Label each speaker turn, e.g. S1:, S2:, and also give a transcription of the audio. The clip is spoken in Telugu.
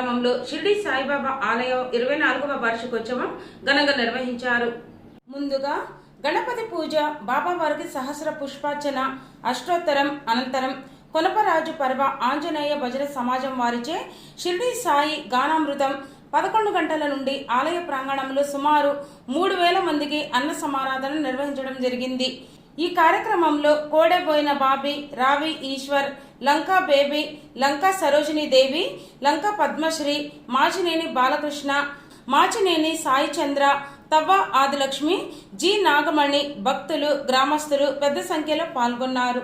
S1: కార్యక్రమంలో షిరిడి సాయిబాబా ఆలయం 24వ వార్షికోత్సవం ఘనంగా నిర్వహించారు. ముందుగా గణపతి పూజ, బాబావారికి సహస్ర పుష్పార్చన, అష్టోత్తరం అనంతరం కొనపరాజు పర్వ ఆంజనేయ భజన సమాజం వారిచే షిరిడి సాయి గానామృతం 11 గంటల నుండి ఆలయ ప్రాంగణంలో సుమారు 3000 మందికి అన్న సమారాధన నిర్వహించడం జరిగింది. ఈ కార్యక్రమంలో కోడెబోయిన బాబీ, రావి ఈశ్వర్, లంకా బేబీ, లంకా సరోజిని దేవి, లంకా పద్మశ్రీ, మాచినేని బాలకృష్ణ, మాచినేని సాయి చంద్ర, తవ్వ ఆదిలక్ష్మి, జి నాగమణి, భక్తులు, గ్రామస్తులు పెద్ద సంఖ్యలో పాల్గొన్నారు.